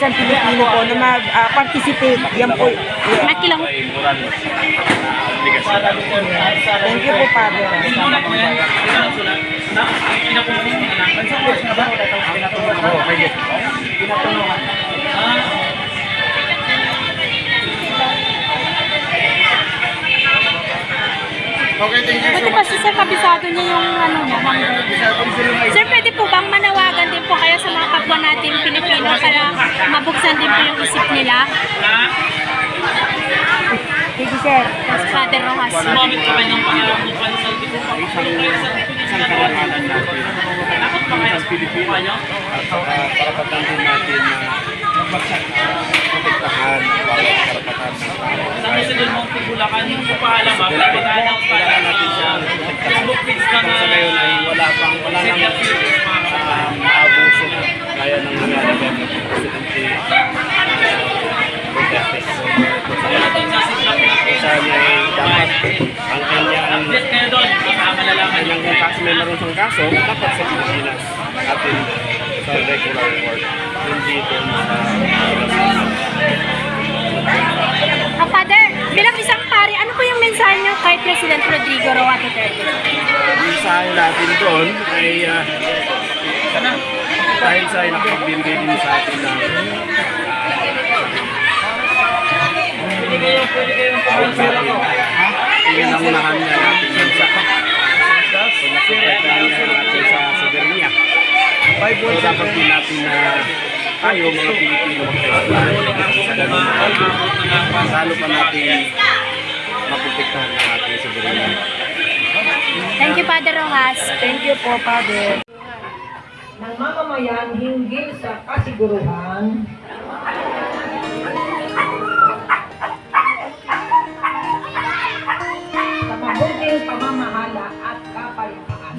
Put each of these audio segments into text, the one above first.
isang Pilipino po na mag-participate. Yan po. Nakilang. Thank you po, Father. Okay, thank you so Buti pa much. si Sir, kabisado niya yung ano niya. Sir, pwede po bang manawagan din po kayo sa mga kapwa natin Pilipino para mabuksan din po yung isip nila? Sige, sir. Yes, Father Rojas. Sumamit ka ba ng pangalan mo pa sa Isang karangalan natin. Isang Pilipino. At karapatan din natin na protektahan bawat karapatan ng tao. Sabi sa Dulmong Bulacan, yung po paalam ba? Pagkakala ng Kailangan natin siya Facebook page ka na sa ngayon ay wala nang maabuso kaya ng nangyari ng Presidente Duterte. Sana ay dapat ang kanyang update kayo doon, malalaman kanyang kaso may meron siyang kaso dapat sa Pilipinas atin sa regular court hindi doon sa Father, bilang isang pari, ano po yung mensahe niyo kay President Rodrigo Roa Duterte? mensahe natin doon ay dahil sa nakapagbibigay din sa atin ng tawag natin pinangunahan niya natin yun sa pinagpapagdahan niya natin sa soberanya. So dapat din natin na tayo mga Pilipino magkaislaan sa ganun lalo pa natin maprotektahan ng ating soberanya. Thank you, Father Rojas. Thank you po, Father. Ng mamamayan hinggil sa kasiguruhan sa mabuting pamamahala at kapayapaan.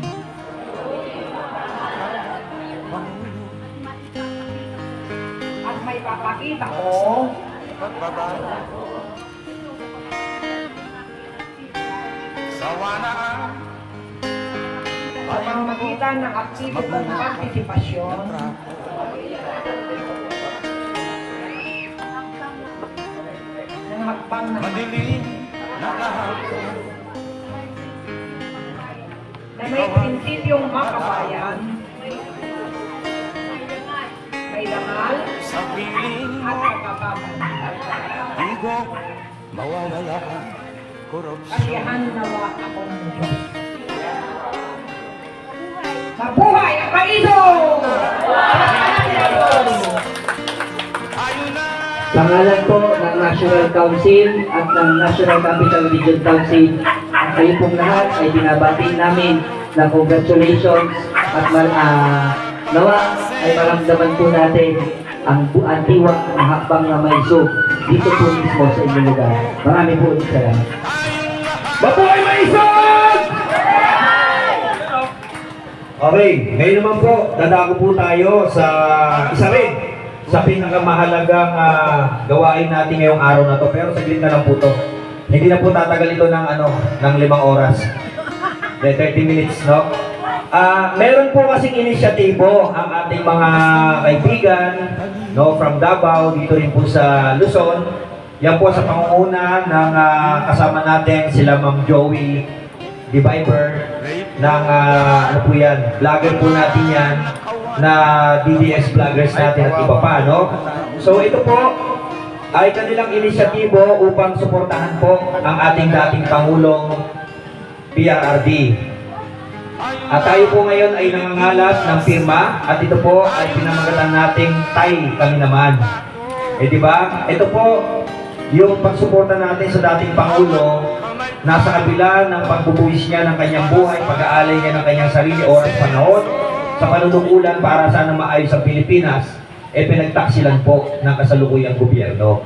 At may papakita ko sa pamamagitan ng aktibong partisipasyon ng hakbang ng na may prinsipyong makabayan, may dangal at kakababan. Kasiyahan nawa akong Diyos. Mabuhay ang paiso! Sa ngalan po ng National Council at ng National Capital Region Council, ang kayo pong lahat ay binabati namin na congratulations at nawa ay maramdaman po natin ang tiwak ng hakbang na maisog dito po mismo sa inyong lugar. Marami po ulit salamat. Mabuhay Maisog! Okay, ngayon naman po, dadako po tayo sa isa rin sa pinakamahalagang gawain natin ngayong araw na to. Pero saglit na lang po to. Hindi na po tatagal ito ng, ng 5 oras. 30 minutes, no? Meron po kasing inisyatibo ang ating mga kaibigan, no, from Davao, dito rin po sa Luzon. Yan po sa pangunguna ng kasama natin sila Ma'am Joey Diviber ng ano po yan, vlogger po natin yan na DDS vloggers natin at iba pa, no? So ito po ay kanilang inisyatibo upang suportahan po ang ating dating Pangulong PRRD. At tayo po ngayon ay nangangalat ng pirma at ito po ay pinamagatan nating Tay Kami Naman. Di ba? Ito po yung pagsuporta natin sa dating Pangulo, nasa kabila ng pagbubuwis niya ng kanyang buhay, pag-aalay niya ng kanyang sarili, oras, panahon, sa panunungkulan para sana maayos ang Pilipinas, pinagtaksilan po ng kasalukuyang gobyerno.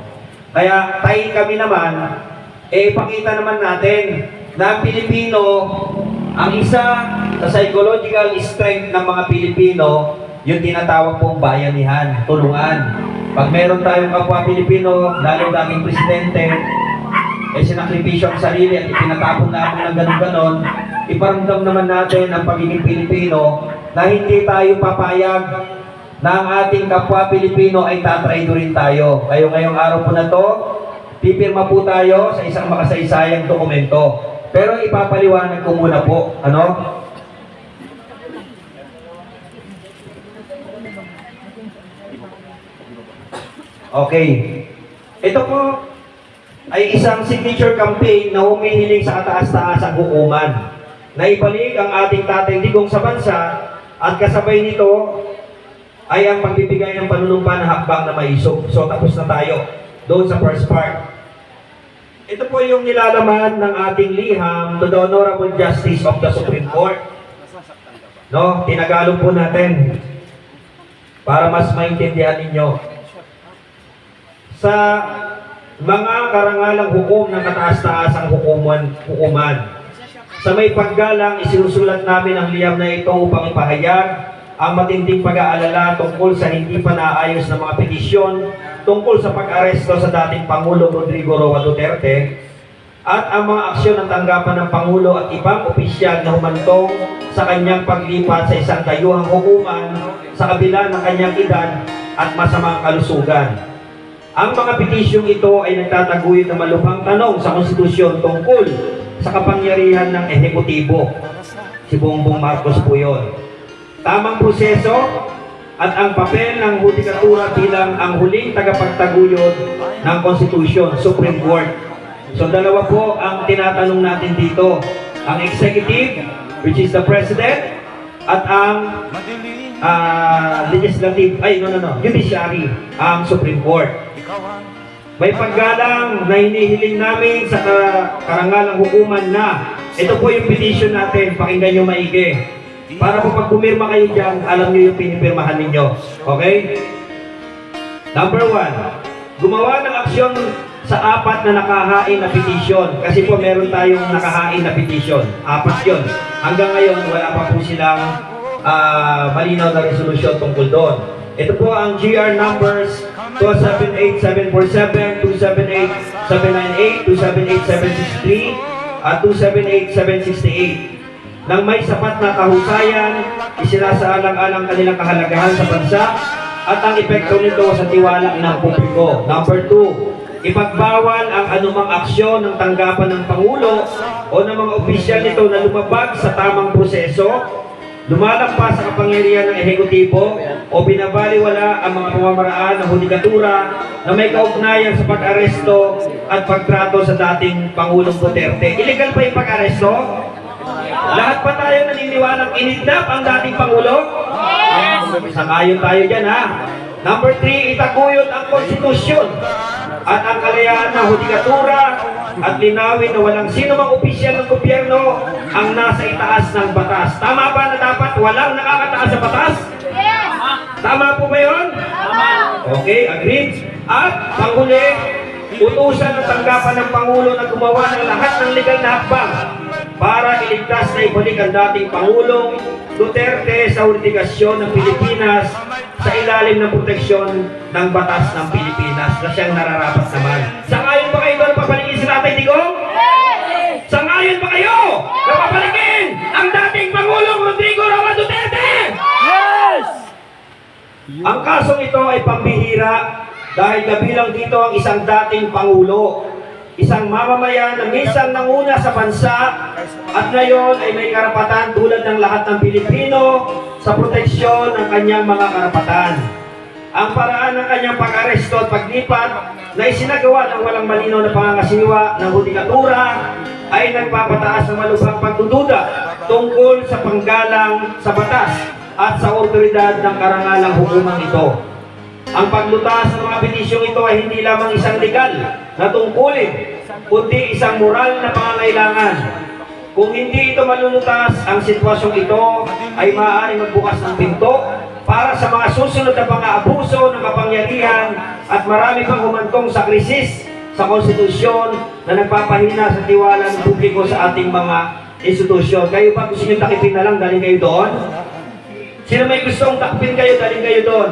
Kaya tayo kami naman, pakita naman natin na ang Pilipino, ang isa sa psychological strength ng mga Pilipino, yung tinatawag pong bayanihan, tulungan. Pag meron tayong kapwa Pilipino, lalo dating presidente, sinakripisyo ang sarili at ipinatapon natin ng ganon-ganon, iparamdam naman natin ang pagiging Pilipino na hindi tayo papayag na ang ating kapwa Pilipino ay tatraidorin tayo. Ngayong araw po na to, pipirma po tayo sa isang makasaysayang dokumento. Pero ipapaliwanag ko muna po, ano? Okay. Ito po ay isang signature campaign na humihiling sa kataas-taasang hukuman na ibalik ang ating Tatay Digong sa bansa at kasabay nito ay ang pagbibigay ng panunumpa ng hakbang na maisog. So tapos na tayo doon sa first part. Ito po yung nilalaman ng ating liham to the Honorable Justice of the Supreme Court. No, tinagalog po natin para mas maintindihan ninyo. Sa mga karangalang hukom ng kataas-taasang hukuman, sa may paggalang, isinusulat namin ang liham na ito upang ipahayag ang matinding pag-aalala tungkol sa hindi pa naayos na mga petisyon tungkol sa pag-aresto sa dating Pangulo Rodrigo Roa Duterte at ang mga aksyon ng tanggapan ng Pangulo at ibang opisyal na humantong sa kanyang paglipat sa isang dayuhang hukuman sa kabila ng kanyang edad at masamang kalusugan. Ang mga petisyong ito ay nagtataguyod ng malubhang tanong sa konstitusyon tungkol sa kapangyarihan ng ehekutibo. Si Bongbong Marcos po yun. Tamang proseso at ang papel ng hudikatura bilang ang huling tagapagtaguyod ng konstitusyon, Supreme Court. So dalawa po ang tinatanong natin dito. Ang executive, which is the president, at ang legislative, judiciary, ang Supreme Court. May paggalang na hinihiling namin sa karangalang hukuman na ito po yung petition natin, pakinggan nyo maigi. Para po pag pumirma kayo dyan, alam nyo yung pinipirmahan ninyo. Okay? Number 1, gumawa ng aksyon sa 4 na nakahain na petition. Kasi po meron tayong nakahain na petition. 4 yun. Hanggang ngayon, wala pa po silang malinaw na resolusyon tungkol doon. Ito po ang GR numbers 278747, 278798, 278763, at 278768. Nang may sapat na kahusayan, isinasaalang-alang kanilang kahalagahan sa bansa at ang epekto nito sa tiwala ng publiko. Number 2, ipagbawal ang anumang aksyon ng tanggapan ng Pangulo o ng mga opisyal nito na lumabag sa tamang proseso, lumalampas sa kapangyarihan ng ehekutibo o binabaliwala ang mga pamamaraan ng hudikatura na may kaugnayan sa pag-aresto at pagtrato sa dating Pangulong Duterte. Illegal pa yung pag-aresto? Lahat pa tayo naniniwalang inidnap ang dating Pangulo? Yes! Sangayon tayo dyan, ha? Number 3, itaguyod ang konstitusyon at ang kalayaan ng hudikatura at linawin na walang sino mang opisyal ng gobyerno ang nasa itaas ng batas. Tama ba na dapat walang nakakataas sa batas? Yes! Tama po ba yun? Tama! Okay, agreed. At panghuli, utusan ng tanggapan ng Pangulo na gumawa ng lahat ng legal na hakbang para iligtas na ibalik ang dating Pangulong Duterte sa jurisdiksyon ng Pilipinas sa ilalim ng proteksyon ng batas ng Pilipinas na siyang nararapat naman. Sangayon ba kayo doon papalikin si Tatay Digong? Yes! Sangayon ba kayo na papalikin ang dating Pangulong Rodrigo Roa Duterte? Yes! Ang kasong ito ay pambihira dahil kabilang dito ang isang dating Pangulo, isang mamamayan na minsan nanguna sa bansa at ngayon ay may karapatan tulad ng lahat ng Pilipino sa proteksyon ng kanyang mga karapatan. Ang paraan ng kanyang pag-aresto at paglipat na isinagawa ng walang malinaw na pangangasiwa ng hudikatura ay nagpapataas ng malubhang pagdududa tungkol sa panggalang sa batas at sa otoridad ng karangalang hukumang ito. Ang paglutas ng mga petisyong ito ay hindi lamang isang legal na tungkulin, kundi isang moral na pangangailangan. Kung hindi ito malulutas, ang sitwasyong ito ay maaaring magbukas ng pinto para sa mga susunod na pang-aabuso ng kapangyarihan at marami pang humantong sa krisis sa konstitusyon na nagpapahina sa tiwala ng publiko sa ating mga institusyon. Kayo ba gusto nyo takipin na lang, galing kayo doon? Sino may gustong takipin kayo, galing kayo doon?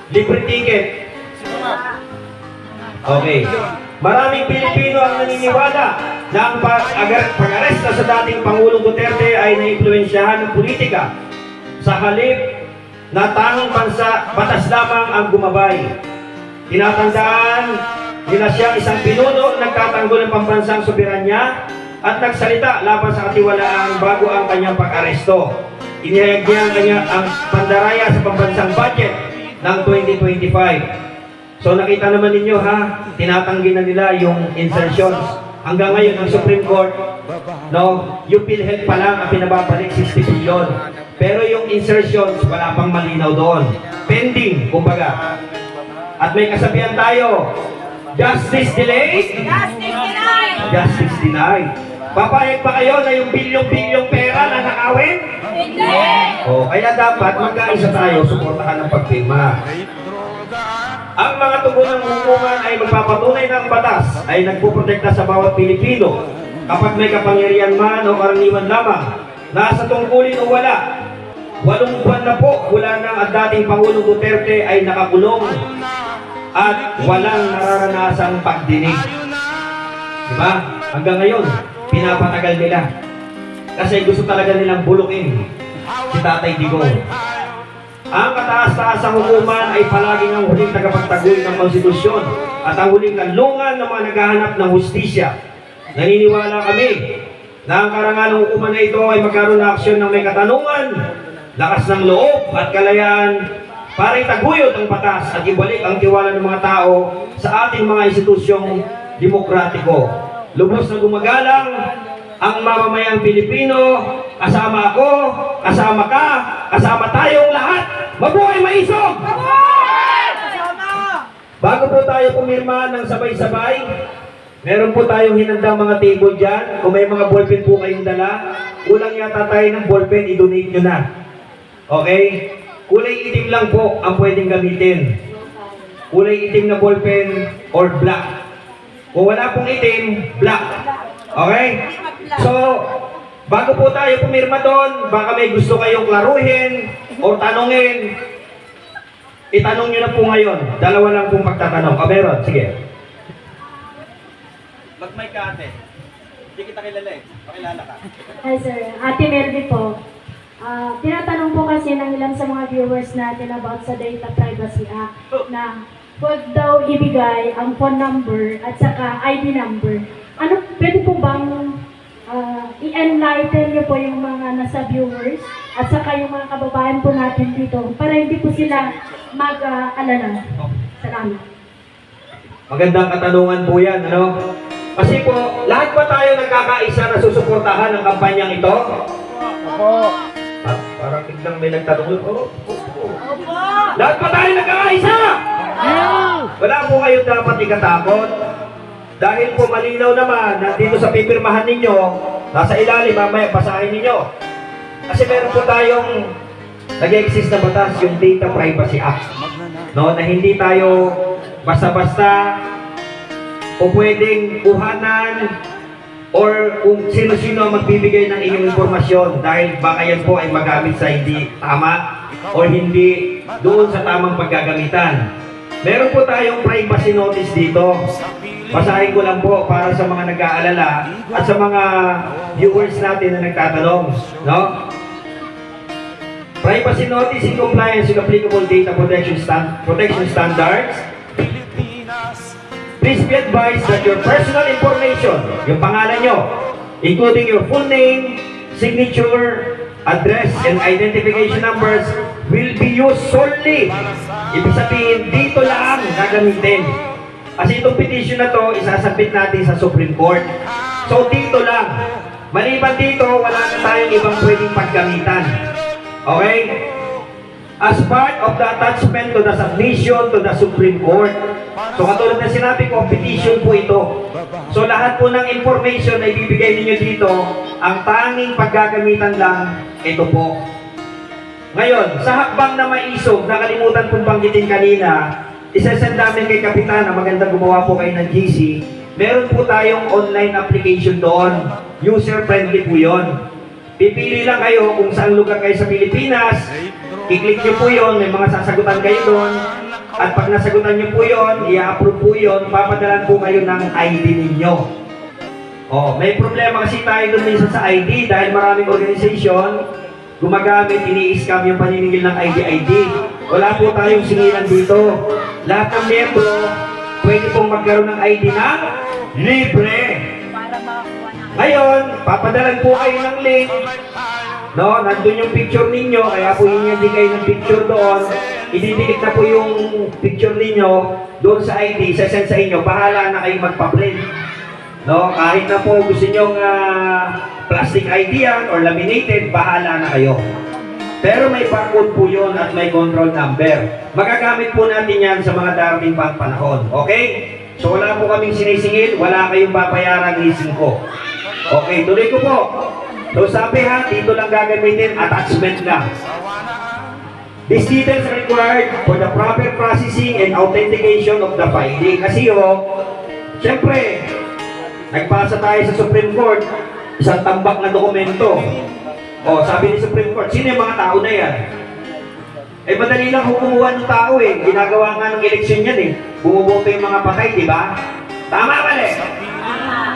Libre ticket. Okay. Maraming Pilipino ang naniniwala na ang pag-aresta sa dating Pangulong Duterte ay naimpluwensyahan ng politika sa halip na tanging batas lamang ang gumabay. Tinatandaan nila siya isang pinuno nagtatanggol ng pambansang soberanya at nagsalita laban sa katiwalaan bago ang kanyang pag-aresto. Inihayag niya ang pandaraya sa pambansang budget ng 2025. So nakita naman ninyo ha, tinatanggi na nila yung insertions. Hanggang ngayon ang Supreme Court, no, yung PhilHealth pa lang ang pinababalik 60 billion. Pero yung insertions, wala pang malinaw doon. Pending, kumbaga. At may kasabihan tayo, justice delayed, justice denied. Papayag pa kayo na yung bilyong-bilyong pera na nakawin? Hindi! O, kaya dapat magkaisa tayo, suportahan ng pagpirma. Ang mga tugon ng hukuman ay magpapatunay ng batas ay nagpuprotekta sa bawat Pilipino kapag may kapangyarihan man o karaniwan lamang. Nasa tungkulin o wala. 8 buwan na po mula nang ang dating Pangulong Duterte ay nakakulong at walang nararanasang pagdinig. Diba? Hanggang ngayon, pinapatagal nila. Kasi gusto talaga nilang bulukin si Tatay Digong. Ang kataas-taasang hukuman ay palaging ang huling tagapagtanggol ng konstitusyon at ang huling kanlungan ng mga naghahanap ng hustisya. Naniniwala kami na ang karangan ng hukuman na ito ay magkaroon ng aksyon ng may katanungan, lakas ng loob at kalayaan para itaguyod ang batas at ibalik ang tiwala ng mga tao sa ating mga institusyong demokratiko. Lubos na gumagalang ang mamamayang Pilipino, kasama ako, kasama ka, kasama tayong lahat. Mabuhay Maisog! Bago po tayo pumirma ng sabay-sabay, meron po tayong hinandang mga table dyan. Kung may mga ballpen po kayong dala, kulang yata tayo ng ballpen, i-donate nyo na. Okay? Kulay itim lang po ang pwedeng gamitin. Kulay itim na ballpen or black. Kung wala pong itim, black. Okay? So, bago po tayo pumirma doon, baka may gusto kayong klaruhin o tanungin, itanong nyo na po ngayon. Dalawa lang pong pagtatanong. Meron, sige. Mag-mic ka ate. Hindi kita kilala eh. Pakilala ka. Hi sir, Ate Melody po. Tinatanong po kasi ng ilan sa mga viewers natin about sa Data Privacy Act na huwag daw ibigay ang phone number at saka ID number. Ano, pwede po bang i-enlighten niyo po yung mga nasa viewers at saka yung mga kababayan po natin dito para hindi po sila mag-alala. Salamat. Magandang katanungan po yan, ano? Kasi po, lahat ba tayo nagkakaisa na susuportahan ng kampanyang ito? Opo. Parang biglang may nagtanong, opo. Lahat ba tayo nagkakaisa? Wala po kayo dapat ikatakot. Dahil po malinaw naman na dito sa pipirmahan ninyo, nasa ilalim, mamaya basahin ninyo. Kasi meron po tayong nag-exist na batas, yung Data Privacy Act. No, na hindi tayo basta-basta o pwedeng kuhanan or kung sino-sino ang magbibigay ng inyong impormasyon dahil baka yan po ay magamit sa hindi tama o hindi doon sa tamang paggagamitan. Meron po tayong privacy notice dito. Basahin ko lang po para sa mga nag-aalala at sa mga viewers natin na nagtatanong, no? Privacy notice in compliance with applicable data protection standards. Please be advised that your personal information, yung pangalan nyo, including your full name, signature, address, and identification numbers will be used solely. Ibig sabihin, dito lang gagamitin. Kasi itong petition na to, isasabit natin sa Supreme Court. So dito lang. Maliban dito, wala na tayong ibang pwedeng paggamitan. Okay? As part of the attachment to the submission to the Supreme Court. So katulad na sinabi ko, petition po ito. So lahat po ng information na ibibigay ninyo dito, ang tanging paggagamitan lang, ito po. Ngayon, sa hakbang na Maisog, nakalimutan kong banggitin kanina, isasend namin kay Kapitan na magandang gumawa po kayo ng GC. Meron po tayong online application doon. User-friendly po yun. Pipili lang kayo kung saan lugar kayo sa Pilipinas. I-click nyo po yun, may mga sasagutan kayo doon. At pag nasagutan nyo po yun, i-approve po yun, papadalan po kayo ng ID ninyo. May problema kasi tayo doon minsan sa ID dahil maraming organization. gumagamit, ini-scam yung paniningil ng ID. Wala po tayong singilan dito. Lahat ng miyembro, pwede pong magkaroon ng ID na libre. Ngayon, papadalan po kayo ng link. No, nandun yung picture ninyo, kaya po hindi kayo ng picture doon. Ididikit na po yung picture ninyo doon sa ID, sasend sa inyo. Bahala na kayong magpa-print. No, kahit na po gusto nyong plastic ID yan or laminated, bahala na kayo. Pero may barcode po yun at may control number. Magagamit po natin yan sa mga darating pang panahon. Okay? So wala po kaming sinisingil, wala kayong babayaran leasing ko. Okay, tuloy ko po. So sabi ha, dito lang gagamitin, attachment lang. These details are required for the proper processing and authentication of the filing. Kasi syempre, nagpasa tayo sa Supreme Court, isang tambak na dokumento. Sabi ni Supreme Court, sino yung mga tao na yan? Madali lang kumuha ng tao eh. Ginagawa nga ng eleksyon yan eh. Bumuboto yung mga patay, di ba? Tama ba eh?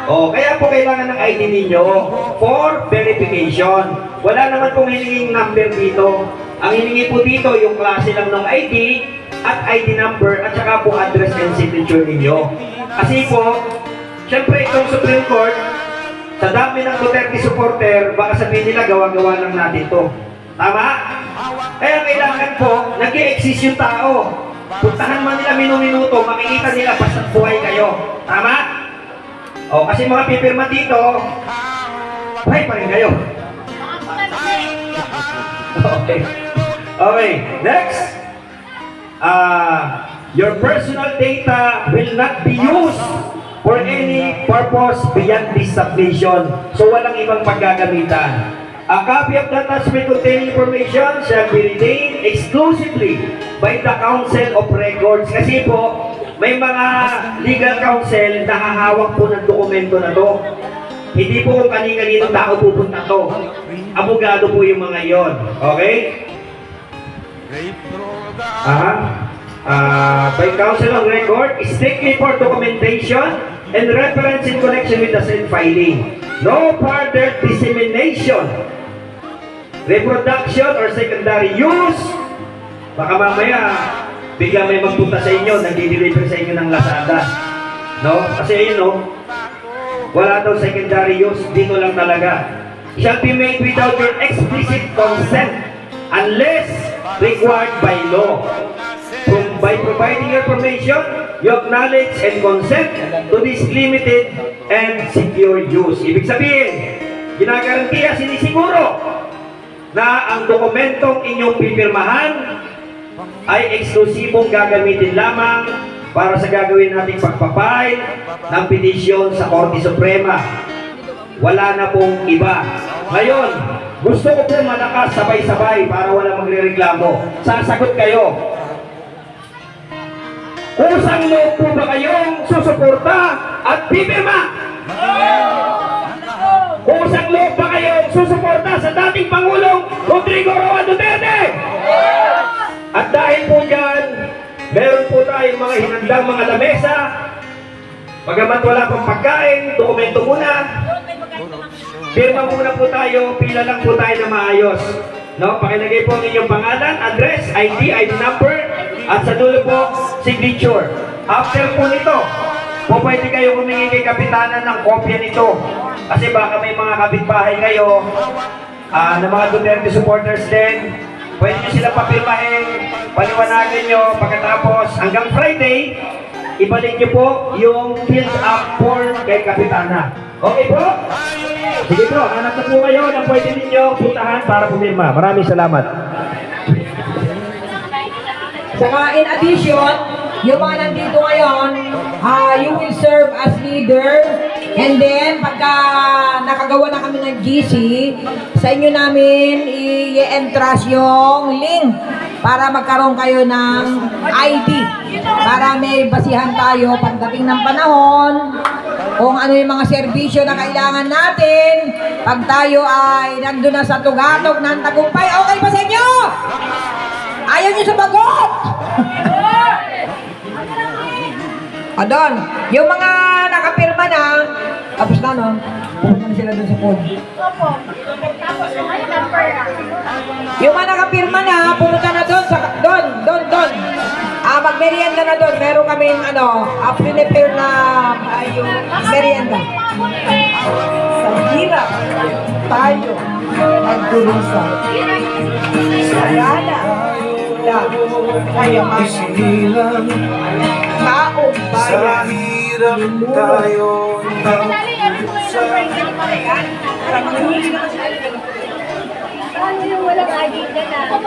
Kaya po kailangan ng ID ninyo for verification. Wala naman pong hininging number dito. Ang hiningi po dito, yung klase lang ng ID at ID number at saka po address and signature ninyo. Kasi po, syempre itong Supreme Court, sa dami ng Duterte supporter, baka sabihin nila gawa-gawa lang natin to. Tama? Kaya kailangan po, nag-i-exist yung tao. Puntahan man nila minu-minuto, makikita nila basta buhay kayo. Tama? Kasi mga pipirma dito, buhay pa rin kayo. Okay, next. Your personal data will not be used for any purpose beyond this submission. So walang ibang paggagamitan. A copy of the attachment containing information shall be retained exclusively by the Council of Records. Kasi po, may mga legal counsel na hahawak po ng dokumento na to. Hindi po kung kani-kanino tao pupunta to. Abogado po yung mga yon. Okay? By Council of Record, strictly for documentation and reference in connection with the said filing. No further dissemination, reproduction, or secondary use. Baka mamaya, bigla may magpunta sa inyo, nag-deliver sa inyo ng Lazada. No? Kasi ayun, wala daw secondary use, dito lang talaga. Shall be made without your explicit consent unless required by law. By providing your permission, you acknowledge and consent to this limited and secure use. Ibig sabihin, ginagarantiya, sinisiguro na ang dokumentong inyong pipirmahan ay eksklusibong gagamitin lamang para sa gagawin nating pagpapile ng petisyon sa Korte Suprema. Wala na pong iba. Ngayon, gusto ko po malakas sabay-sabay para wala magrereklamo. Sasagot kayo. Kusang loob po ba kayong susuporta at pipirma? Kusang loob ba kayong susuporta sa dating Pangulong Rodrigo Roa Duterte? At dahil po dyan, meron po tayong mga hinandang mga lamesa. Pagamat wala pang pagkain, dokumento muna. Pirma muna po tayo, pila lang po tayo na maayos. No? Pakilagay po ang inyong pangalan, address, ID number, at sa dulo po, signature. After po nito, po pwede kayo humingi kay Kapitanan ng kopya nito. Kasi baka may mga kapitbahay kayo, na mga Duterte supporters din, pwede nyo sila papirmahin, paliwanagan nyo, pagkatapos hanggang Friday, ibalik nyo po yung filled up form kay Kapitana. Okay po? Sige po, hanap na po kayo na pwede ninyo puntahan para pumirma. Maraming salamat. Saka in addition, yung mga nandito ngayon, you will serve as leader. And then, pagka nakagawa na kami ng GC, sa inyo namin i-entrust yung link para magkaroon kayo ng ID. Para may basihan tayo pagdating ng panahon, kung ano yung mga serbisyo na kailangan natin, pag tayo ay nandun na sa tugatog ng tagumpay. Okay ba sa inyo? Ayaw nyo sumagot! Adon, yung mga nakapirma na, Tapos na, no? Pupunta na sila doon sa food. Opo. Tapos, ay, number na. Yung mga nakapirma na, pumunta na doon, doon. Magmerienda na doon. Meron kami, prepare na merienda. Sa hirap, tayo, nagdurusa. Sarana, kaya taong bayan. tayo Dali, ano po yung number niya? Ano yung walang ID ka na?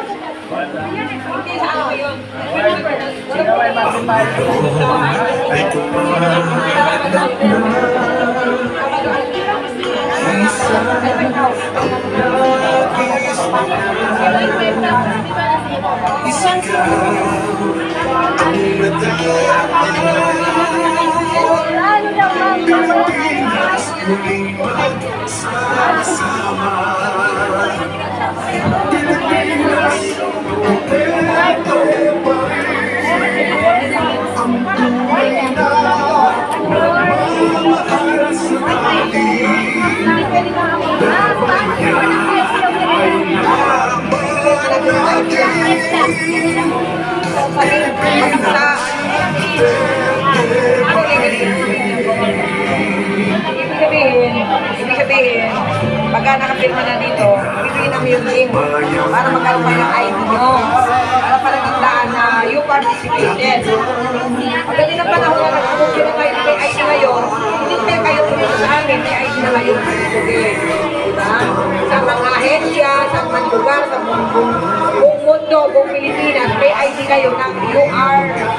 Ibig sabihin, pagka nakapirma na dito, bibigyan namin yung link para magkaroon kayo ng ID nyo. Para palagandaan na you participated. Pag ganyan ang panahon na nag-approve na kayo may ID ngayon, hindi kayo tumulong sa amin, may ID na kayo. Diba? Sa mga ahensya, sa mga lugar, sa buong mundo, buong Pilipinas, may ID kayo na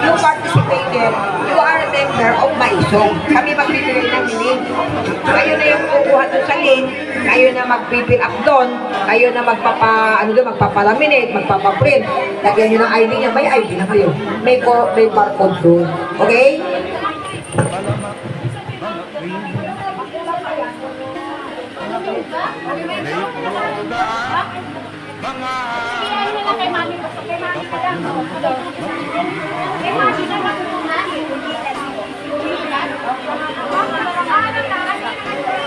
you participated, you are a member of MySong. Kami magbibigay ng link. Kayo na yung kukuha doon sa link, kayo na mag-fill up doon, kayo na magpapalaminate, magpapaprint. Lagyan nyo ng ID niya, may ID na kayo. May barcode doon. Okay? Kaya na lang kay mami. Kay mami pa lang. Kay mami na lang muna.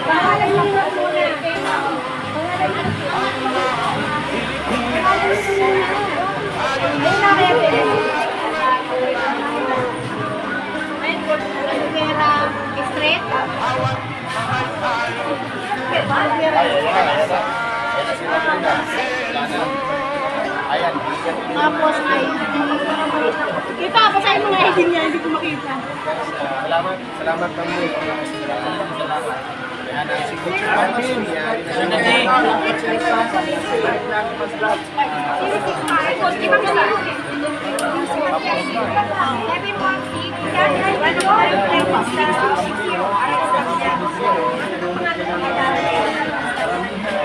Pangalan mo muna. Ayun na kaya Pera Street. Tapos ID. Kita, basahin mo nga ID niya, hindi ko makita. Salamat kami.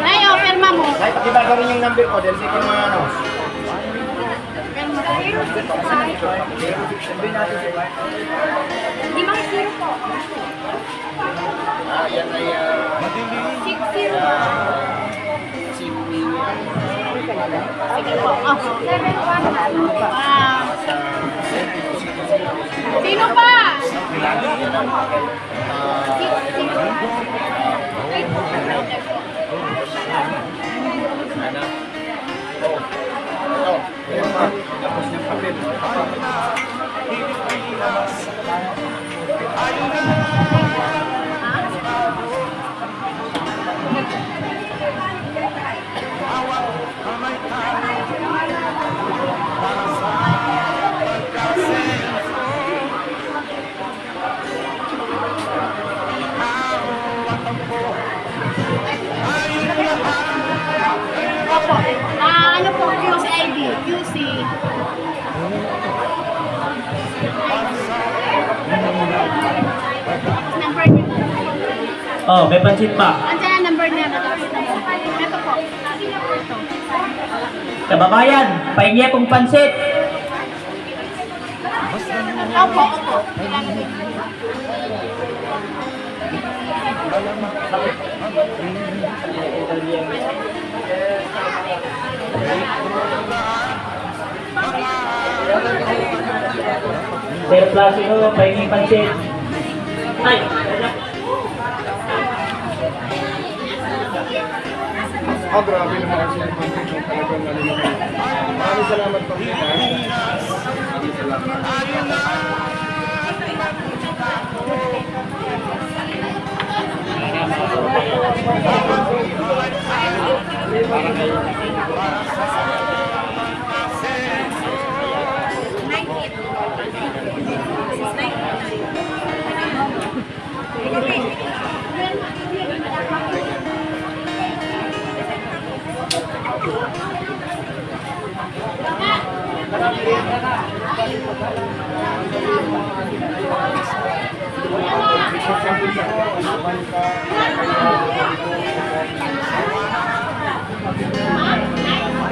Nay, pirma mo. Ay, pakibaga rin yung number ko dahil sa mga ano. Limang zero po. Yan ay 6-0. Sige po. 7-1. Sino pa? 6-0. tapos ng papel. Opo. Ano po? QC ID. QC. Number niya. Oh, may pansit pa. Andiyan ang number niya. Ito po. Ito. Kababayan, pahingi akong pansit. Opo, opo. Ilalagay. Sir Plasino, pahingi pansit. Ay, wala. Oh, grabe naman kasi yung content talagang nalilito. Maraming salamat po. Maraming salamat.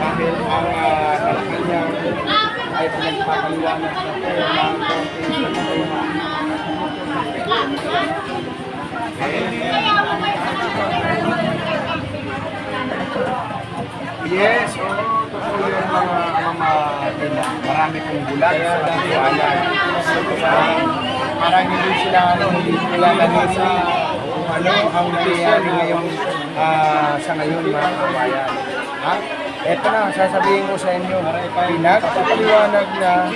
Dahil ang kalakal niya ay pinagpapaliwanag sa Yes, totoo yun mga tila. Marami kong bulag sa pagkakalan. Marami din sila hindi nilalagay sa kung ano ang nangyayari ngayon sa ngayon mga kabayan. Ha? Ito na, sasabihin ko sa inyo, pinagpapaliwanag na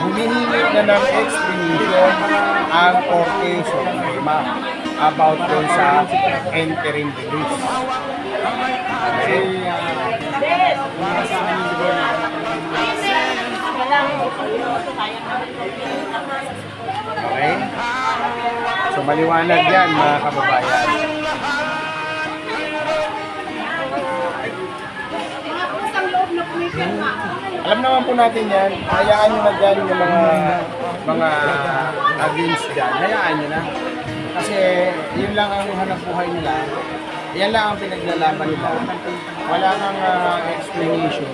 humihingi na ng explanation ang Korte Suprema about dun sa interim release. Okay? So maliwanag yan mga kababayan. Alam naman po natin yan, hayaan nyo na dyan yung mga against dyan, hayaan nyo na. Kasi yun lang ang hanap buhay nila, yan lang ang pinaglalaban nila. Wala nang explanation.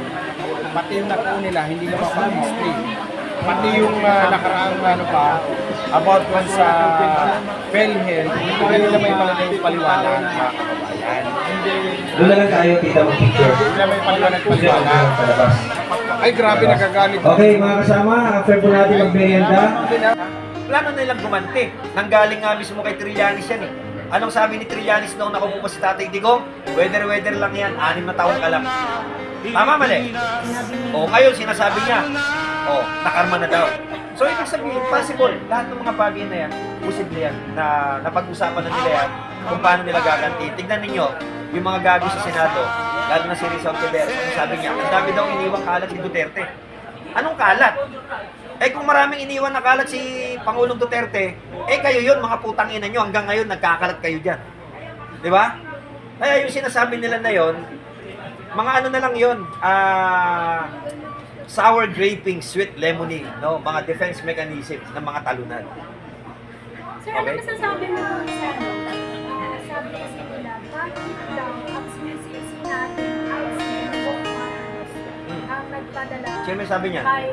Pati yung nakuha nila, hindi na mapag-explain. Pati yung nakaraang about dun sa PhilHealth, hindi nila may mga paliwanag mga kababayan. Doon na lang tayo, kita mo picture. Hindi nila may paliwanag. Ay, grabe, nagagalit. Okay, mga kasama, after po natin mag-merienda. Plano nilang gumanti. Nanggaling nga mismo kay Trillanes yan eh. Anong sabi ni Trillanes noong nakupo pa si Tatay Digong? Weather lang yan, 6 na taon ka lang. Tama, mali? O, ngayon sinasabi niya, nakarma na daw. So, ibig sabihin, possible, lahat ng mga bagay na yan, posible yan, na napag-usapan na nila yan, kung paano nila gaganti. Tignan ninyo, yung mga gago sa Senado, lalo na si Rizal Tiberos, sabi niya, ang dami daw iniwang kalat si Duterte. Anong kalat? Eh kung maraming iniwan na kalat si Pangulong Duterte, kayo yun, mga putang ina nyo, hanggang ngayon nagkakalat kayo dyan. Di ba? Kaya yung sinasabi nila na yon, mga ano na lang yun, sour graping, sweet lemonade, no? Mga defense mechanism ng mga talunan. Sir, ano masasabi mo kung sa sabi kasi nila, bakit daw ang sinisisi natin ay ang nagpadala Sino may sabi niya? kay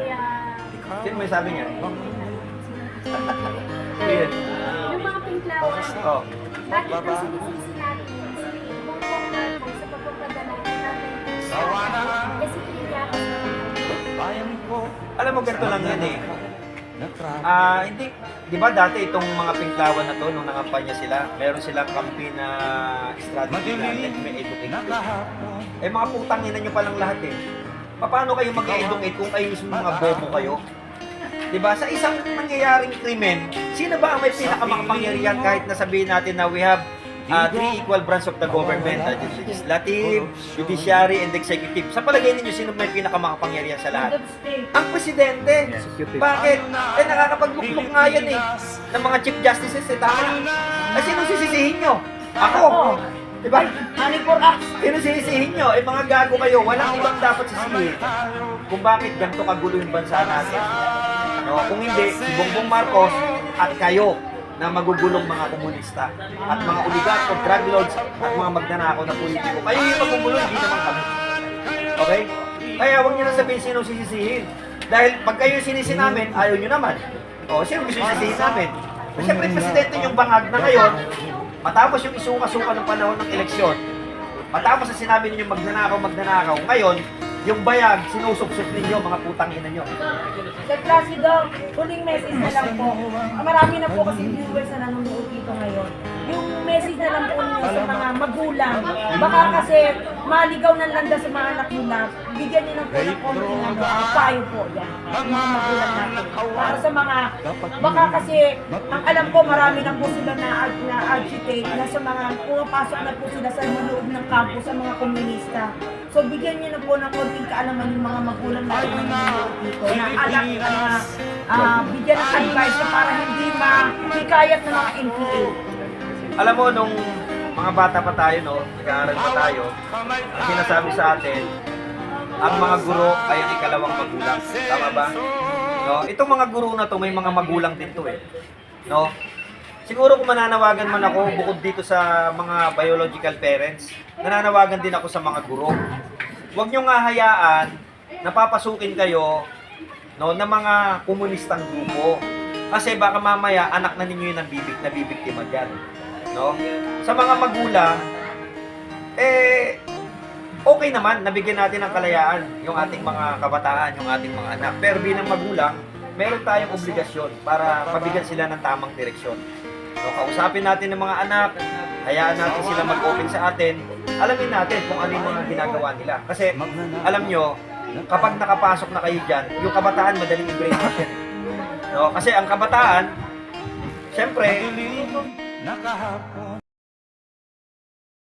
Sino may sabi niya? yung mga pinklawan, Oh. bakit daw sinisisi natin si Bongbong Marcos sa pagpapadala natin kasi Alam mo, ganito lang yan eh. Hindi, di ba dati itong mga pinklawan na to, nung nangampanya sila, meron silang campaign na strategy na let me educate you. Mga putang ina nyo palang lahat eh. Paano kayo mag-educate kung kayo mismo mga bobo kayo? Di ba? Sa isang nangyayaring krimen, sino ba ang may pinakamakapangyarihan kahit na sabihin natin na we have 3 equal branch of the government, the legislative, judiciary, and executive. Sa palagay ninyo, sino may pinakamakapangyarihan sa lahat? Ang presidente. Bakit? Nakakapagluklok nga yan eh. Ng mga chief justices tama. Sino sisisihin nyo? Ako. Diba? Money for us. Sino sisisihin nyo? Mga gago kayo. Walang ibang dapat sisihin. Kung bakit ganito kagulo yung bansa natin. No? Kung hindi, si Bongbong Marcos at kayo na magugulong mga komunista at mga oligarko, drug lords at mga magnanakaw na politiko. Kayo yung magugulo, hindi naman kami. Okay? Kaya huwag nyo na sabihin sino sisisihin. Dahil pag kayo sinisi namin, ayaw nyo naman. Sino gusto sisisihin namin? Siyempre, presidente yung bangag na ngayon, matapos yung isuka-suka ng panahon ng eleksyon, matapos na sinabi ninyo magnanakaw, ngayon, yung bayag, sinusupsop ninyo, mga putang ina nyo. Sir Placido, huling message na lang po. Marami na po kasi viewers na nanonood dito ngayon. yung message na lang po ninyo sa mga magulang. Baka kasi maligaw ng landa sa mga anak nila, bigyan niyo ng po ng konting payo po yan. Yung mga magulang natin. Para sa mga, baka kasi, ang alam ko marami na po sila na agitate na sa mga, pumapasok na po sila sa loob ng campus sa mga komunista. So bigyan niyo na po ng konting kaalaman yung mga magulang natin na nanonood dito. Na alam bigyan ng advice na para hindi mahikayat ng mga NPA. Alam mo, nung mga bata pa tayo, no, nag-aaral pa tayo, ang sinasabi sa atin, ang mga guro ay ang ikalawang magulang. Tama ba? No, itong mga guro na to, may mga magulang din to eh. No? Siguro kung mananawagan man ako, bukod dito sa mga biological parents, nananawagan din ako sa mga guro. Huwag nyo nga hayaan na papasukin kayo, no, ng mga komunistang grupo. Kasi baka mamaya anak na ninyo yung nabibiktima dyan. No? Sa mga magulang, okay naman, nabigyan natin ng kalayaan yung ating mga kabataan, yung ating mga anak. Pero bilang magulang, meron tayong obligasyon para mabigyan sila ng tamang direksyon. No, kausapin natin ng mga anak, hayaan natin sila mag-open sa atin, alamin natin kung ano yung mga ginagawa nila. Kasi alam nyo, kapag nakapasok na kayo dyan, yung kabataan madaling i-brainwash yan. No, kasi ang kabataan, syempre,